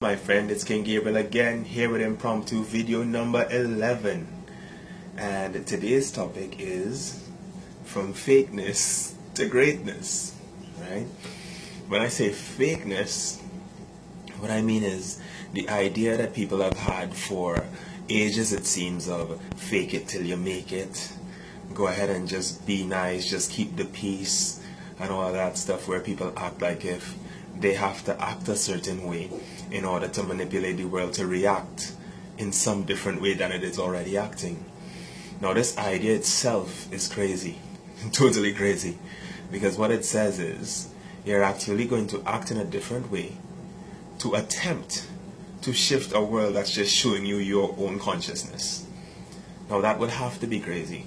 My friend, it's King Gabriel again, here with Impromptu video number 11. And today's topic is from fakeness to greatness, right? When I say fakeness, what I mean is the idea that people have had for ages, it seems, of fake it till you make it. Go ahead and just be nice, just keep the peace, and all that stuff, where people act like if they have to act a certain way in order to manipulate the world to react in some different way than it is already acting. Now, this idea itself is crazy, totally crazy, because what it says is you're actually going to act in a different way to attempt to shift a world that's just showing you your own consciousness. Now, that would have to be crazy,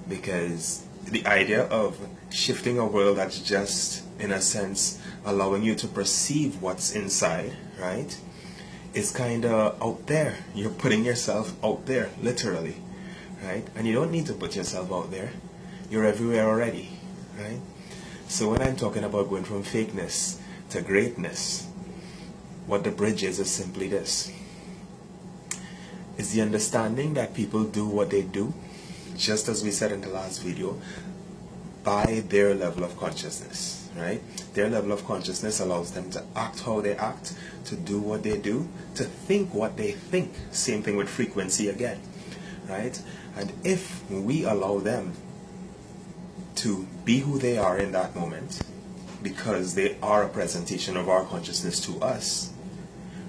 because the idea of shifting a world that's just, in a sense, allowing you to perceive what's inside, right, is kind of out there. You're putting yourself out there, literally, right? And you don't need to put yourself out there. You're everywhere already, right? So when I'm talking about going from fakeness to greatness, what the bridge is simply this. It's the understanding that people do what they do, just as we said in the last video, by their level of consciousness, right? Their level of consciousness allows them to act how they act, to do what they do, to think what they think. Same thing with frequency again, right? And if we allow them to be who they are in that moment, because they are a presentation of our consciousness to us,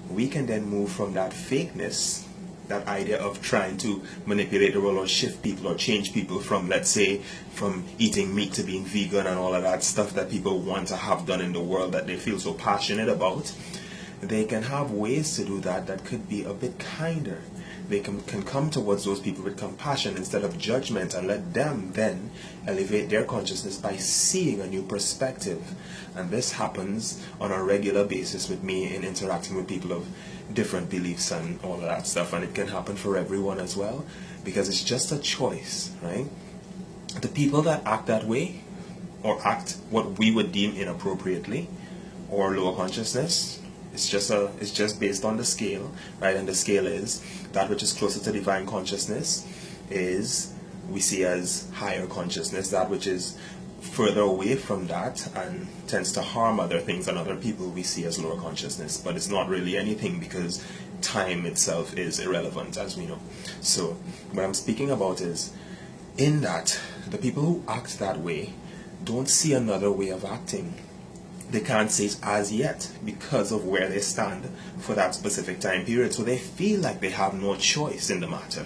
we can then move from that fakeness, that idea of trying to manipulate the world or shift people or change people from, let's say, from eating meat to being vegan and all of that stuff that people want to have done in the world that they feel so passionate about. They can have ways to do that that could be a bit kinder. They can come towards those people with compassion instead of judgment, and let them then elevate their consciousness by seeing a new perspective. And this happens on a regular basis with me in interacting with people of different beliefs and all of that stuff. And it can happen for everyone as well, because it's just a choice, right? The people that act that way, or act what we would deem inappropriately or lower consciousness, it's just based on the scale, right? And the scale is that which is closer to divine consciousness is we see as higher consciousness. That which is further away from that and tends to harm other things and other people we see as lower consciousness. But it's not really anything, because time itself is irrelevant, as we know. So what I'm speaking about is, in that, the people who act that way don't see another way of acting. They can't see it as yet because of where they stand for that specific time period. So they feel like they have no choice in the matter.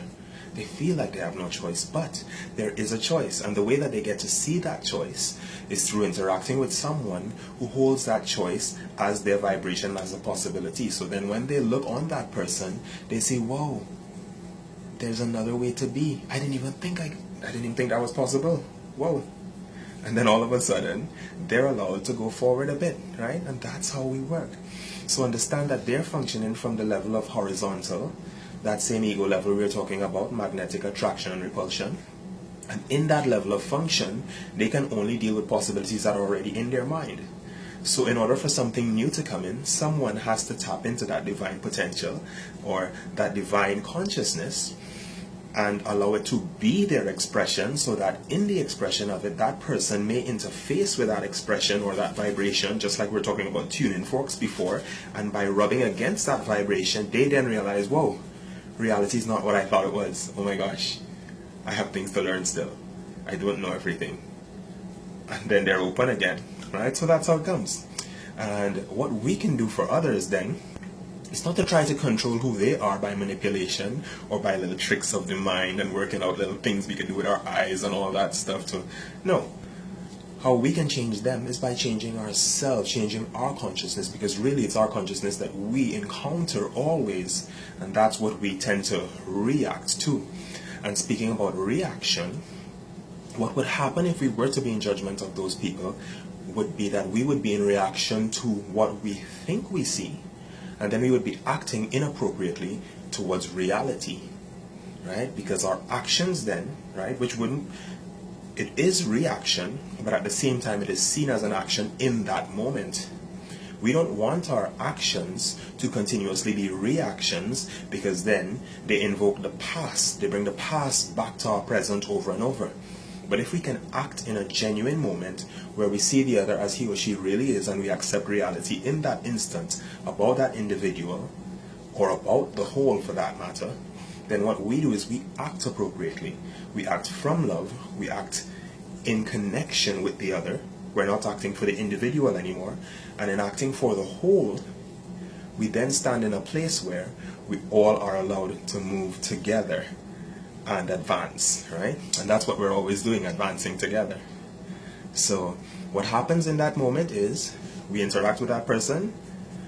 They feel like they have no choice, but there is a choice. And the way that they get to see that choice is through interacting with someone who holds that choice as their vibration, as a possibility. So then when they look on that person, they say, whoa, there's another way to be. I didn't even think that was possible. Whoa. And then all of a sudden, they're allowed to go forward a bit, right? And that's how we work. So understand that they're functioning from the level of horizontal, that same ego level we're talking about, magnetic attraction and repulsion. And in that level of function, they can only deal with possibilities that are already in their mind. So in order for something new to come in, someone has to tap into that divine potential or that divine consciousness and allow it to be their expression, so that in the expression of it, that person may interface with that expression or that vibration, just like we're talking about tuning forks before, and by rubbing against that vibration, they then realize, whoa, reality is not what I thought it was. Oh my gosh, I have things to learn still. I don't know everything. And then they're open again, right? So that's how it comes. And what we can do for others then, it's not to try to control who they are by manipulation or by little tricks of the mind and working out little things we can do with our eyes and all that stuff. No. How we can change them is by changing ourselves, changing our consciousness, because really it's our consciousness that we encounter always, and that's what we tend to react to. And speaking about reaction, what would happen if we were to be in judgment of those people would be that we would be in reaction to what we think we see. And then we would be acting inappropriately towards reality, right? Because our actions then, right, it is reaction, but at the same time it is seen as an action in that moment. We don't want our actions to continuously be reactions, because then they invoke the past. They bring the past back to our present over and over. But if we can act in a genuine moment where we see the other as he or she really is, and we accept reality in that instant about that individual, or about the whole for that matter, then what we do is we act appropriately. We act from love. We act in connection with the other. We're not acting for the individual anymore. And in acting for the whole, we then stand in a place where we all are allowed to move together and advance, right? And that's what we're always doing, advancing together. So what happens in that moment is we interact with that person,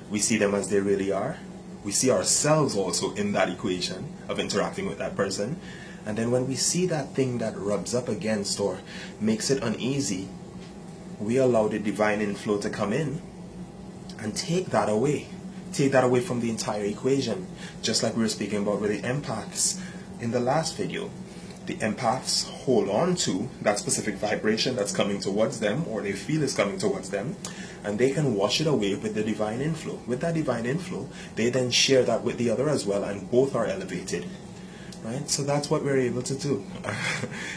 we see them as they really are, we see ourselves also in that equation of interacting with that person, and then when we see that thing that rubs up against or makes it uneasy, we allow the divine inflow to come in and take that away from the entire equation, just like we were speaking about with the empaths in the last video. The empaths hold on to that specific vibration that's coming towards them, or they feel is coming towards them, and they can wash it away with the divine inflow. With that divine inflow, they then share that with the other as well, and both are elevated. Right? So that's what we're able to do.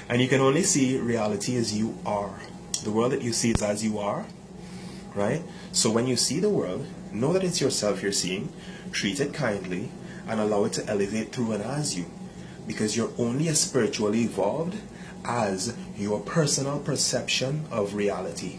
And you can only see reality as you are. The world that you see is as you are. Right? So when you see the world, know that it's yourself you're seeing, treat it kindly, and allow it to elevate through and as you. Because you're only as spiritually evolved as your personal perception of reality.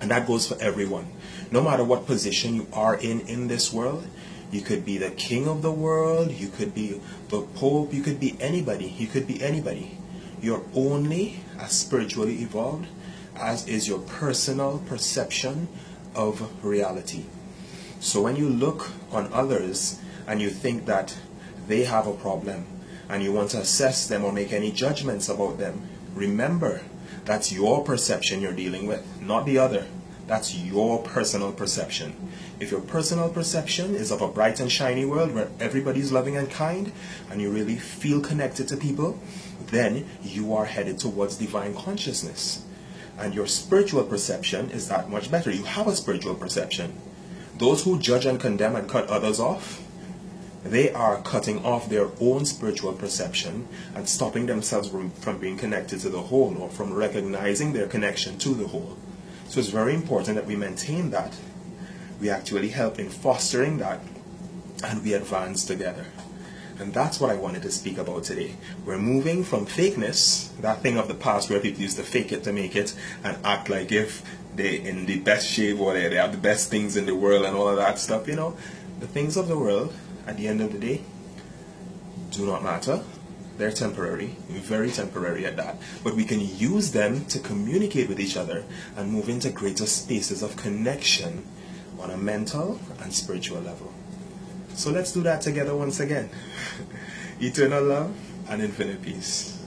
And that goes for everyone. No matter what position you are in this world, you could be the king of the world, you could be the Pope, you could be anybody, You're only as spiritually evolved as is your personal perception of reality. So when you look on others and you think that they have a problem, and you want to assess them or make any judgments about them, remember, that's your perception you're dealing with, not the other. That's your personal perception. If your personal perception is of a bright and shiny world where everybody's loving and kind, and you really feel connected to people, then you are headed towards divine consciousness. And your spiritual perception is that much better. You have a spiritual perception. Those who judge and condemn and cut others off, they are cutting off their own spiritual perception and stopping themselves from being connected to the whole, or from recognizing their connection to the whole. So it's very important that we maintain that. We actually help in fostering that, and we advance together. And that's what I wanted to speak about today. We're moving from fakeness, that thing of the past where people used to fake it to make it and act like if they're in the best shape or they have the best things in the world and all of that stuff. You know, the things of the world, at the end of the day, do not matter. They're temporary, very temporary at that. But we can use them to communicate with each other and move into greater spaces of connection on a mental and spiritual level. So let's do that together once again. Eternal love and infinite peace.